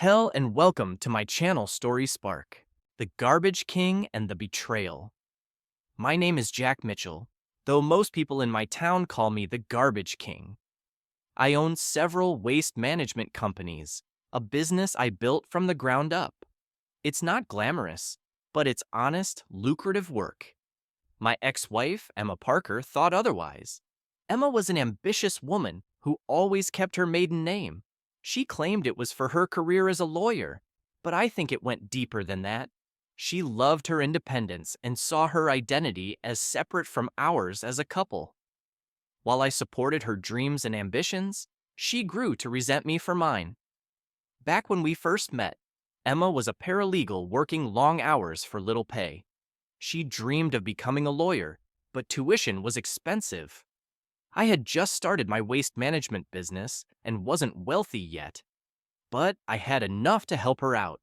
Hell and welcome to my channel Story Spark, The Garbage King and the Betrayal. My name is Jack Mitchell, though most people in my town call me the Garbage King. I own several waste management companies, a business I built from the ground up. It's not glamorous, but it's honest, lucrative work. My ex-wife, Emma Parker, thought otherwise. Emma was an ambitious woman who always kept her maiden name. She claimed it was for her career as a lawyer, but I think it went deeper than that. She loved her independence and saw her identity as separate from ours as a couple. While I supported her dreams and ambitions, she grew to resent me for mine. Back when we first met, Emma was a paralegal working long hours for little pay. She dreamed of becoming a lawyer, but tuition was expensive. I had just started my waste management business and wasn't wealthy yet, but I had enough to help her out.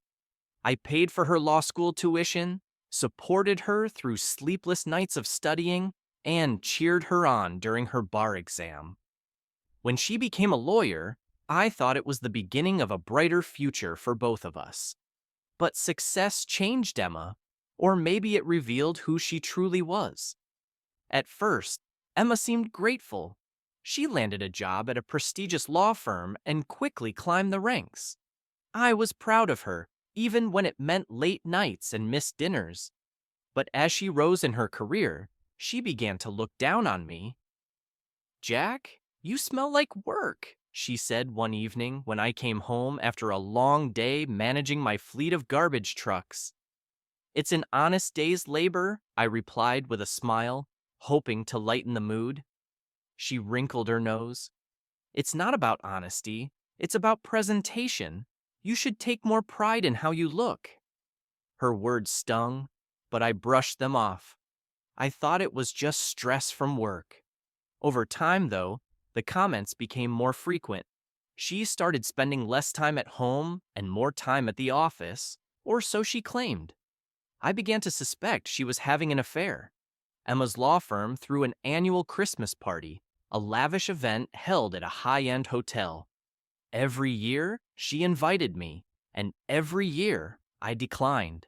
I paid for her law school tuition, supported her through sleepless nights of studying, and cheered her on during her bar exam. When she became a lawyer, I thought it was the beginning of a brighter future for both of us. But success changed Emma, or maybe it revealed who she truly was. At first, Emma seemed grateful. She landed a job at a prestigious law firm and quickly climbed the ranks. I was proud of her, even when it meant late nights and missed dinners. But as she rose in her career, she began to look down on me. "Jack, you smell like work," she said one evening when I came home after a long day managing my fleet of garbage trucks. "It's an honest day's labor," I replied with a smile, hoping to lighten the mood. She wrinkled her nose. "It's not about honesty, it's about presentation. You should take more pride in how you look." Her words stung, but I brushed them off. I thought it was just stress from work. Over time, though, the comments became more frequent. She started spending less time at home and more time at the office, or so she claimed. I began to suspect she was having an affair. Emma's law firm threw an annual Christmas party, a lavish event held at a high-end hotel. Every year, she invited me, and every year, I declined.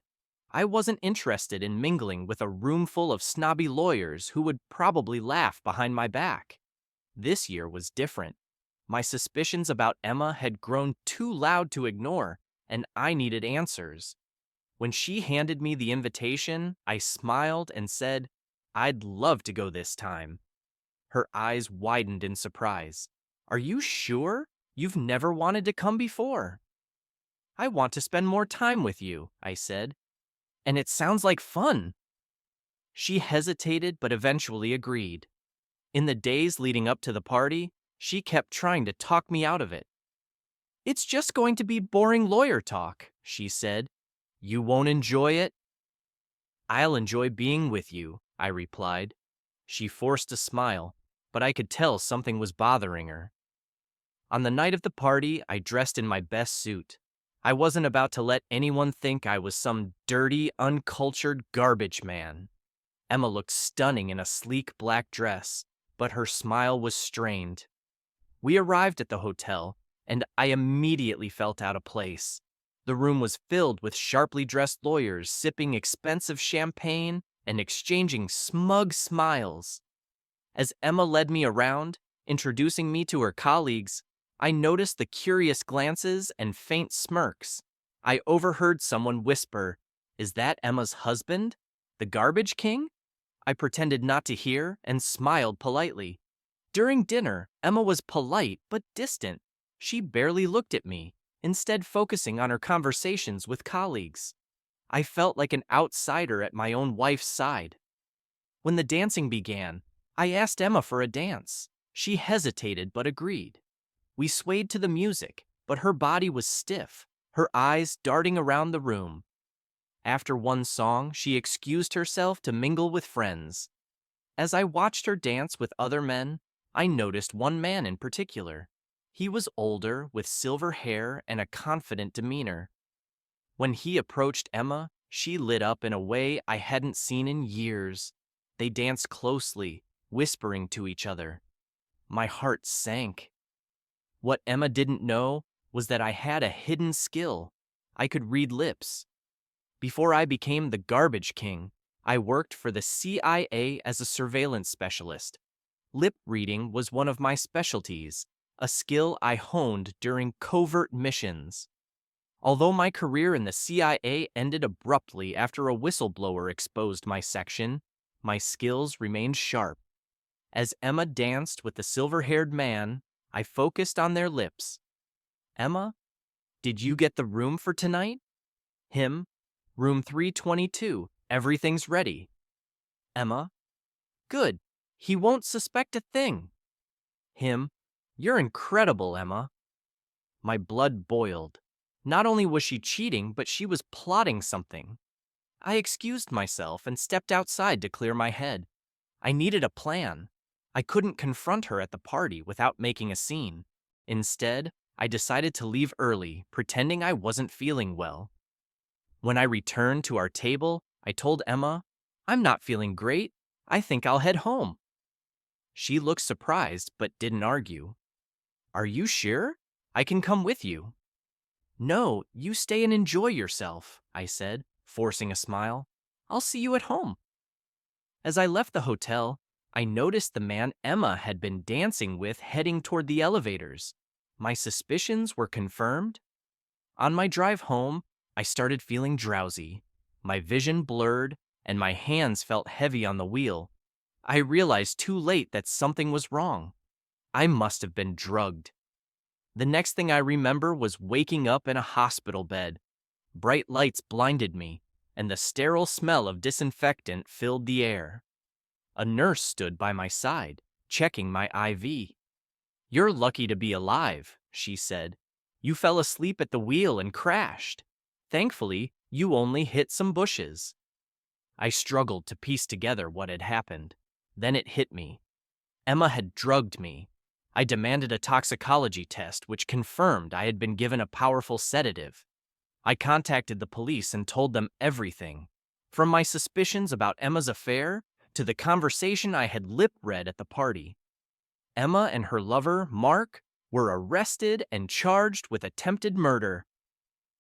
I wasn't interested in mingling with a room full of snobby lawyers who would probably laugh behind my back. This year was different. My suspicions about Emma had grown too loud to ignore, and I needed answers. When she handed me the invitation, I smiled and said, "I'd love to go this time." Her eyes widened in surprise. "Are you sure? You've never wanted to come before." "I want to spend more time with you," I said. "And it sounds like fun." She hesitated but eventually agreed. In the days leading up to the party, she kept trying to talk me out of it. "It's just going to be boring lawyer talk," she said. "You won't enjoy it?" "I'll enjoy being with you," I replied. She forced a smile, but I could tell something was bothering her. On the night of the party, I dressed in my best suit. I wasn't about to let anyone think I was some dirty, uncultured garbage man. Emma looked stunning in a sleek black dress, but her smile was strained. We arrived at the hotel, and I immediately felt out of place. The room was filled with sharply dressed lawyers sipping expensive champagne and exchanging smug smiles. As Emma led me around, introducing me to her colleagues, I noticed the curious glances and faint smirks. I overheard someone whisper, "Is that Emma's husband? The Garbage King?" I pretended not to hear and smiled politely. During dinner, Emma was polite but distant. She barely looked at me, instead focusing on her conversations with colleagues. I felt like an outsider at my own wife's side. When the dancing began, I asked Emma for a dance. She hesitated but agreed. We swayed to the music, but her body was stiff, her eyes darting around the room. After one song, she excused herself to mingle with friends. As I watched her dance with other men, I noticed one man in particular. He was older, with silver hair and a confident demeanor. When he approached Emma, she lit up in a way I hadn't seen in years. They danced closely, whispering to each other. My heart sank. What Emma didn't know was that I had a hidden skill. I could read lips. Before I became the garbage king, I worked for the CIA as a surveillance specialist. Lip reading was one of my specialties, a skill I honed during covert missions. Although my career in the CIA ended abruptly after a whistleblower exposed my section, my skills remained sharp. As Emma danced with the silver-haired man, I focused on their lips. Emma, did you get the room for tonight? Him, room 322, everything's ready. Emma, good, he won't suspect a thing. Him, you're incredible, Emma. My blood boiled. Not only was she cheating, but she was plotting something. I excused myself and stepped outside to clear my head. I needed a plan. I couldn't confront her at the party without making a scene. Instead, I decided to leave early, pretending I wasn't feeling well. When I returned to our table, I told Emma, I'm not feeling great. I think I'll head home. She looked surprised but didn't argue. Are you sure? I can come with you. No, you stay and enjoy yourself, I said, forcing a smile. I'll see you at home. As I left the hotel, I noticed the man Emma had been dancing with heading toward the elevators. My suspicions were confirmed. On my drive home, I started feeling drowsy. My vision blurred, and my hands felt heavy on the wheel. I realized too late that something was wrong. I must have been drugged. The next thing I remember was waking up in a hospital bed. Bright lights blinded me, and the sterile smell of disinfectant filled the air. A nurse stood by my side, checking my IV. You're lucky to be alive, she said. You fell asleep at the wheel and crashed. Thankfully, you only hit some bushes. I struggled to piece together what had happened. Then it hit me. Emma had drugged me. I demanded a toxicology test, which confirmed I had been given a powerful sedative. I contacted the police and told them everything, from my suspicions about Emma's affair to the conversation I had lip-read at the party. Emma and her lover, Mark, were arrested and charged with attempted murder.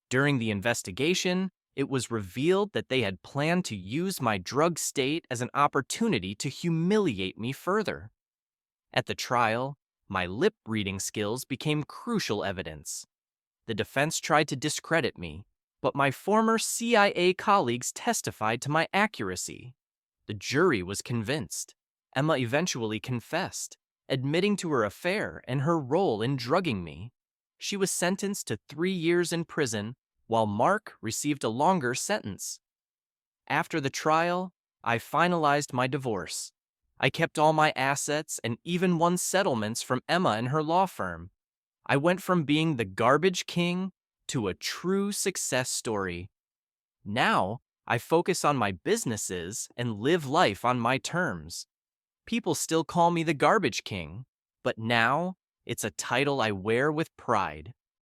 During the investigation, it was revealed that they had planned to use my drug state as an opportunity to humiliate me further. At the trial, my lip-reading skills became crucial evidence. The defense tried to discredit me, but my former CIA colleagues testified to my accuracy. The jury was convinced. Emma eventually confessed, admitting to her affair and her role in drugging me. She was sentenced to 3 years in prison, while Mark received a longer sentence. After the trial, I finalized my divorce. I kept all my assets and even won settlements from Emma and her law firm. I went from being the garbage king to a true success story. Now, I focus on my businesses and live life on my terms. People still call me the garbage king, but now it's a title I wear with pride.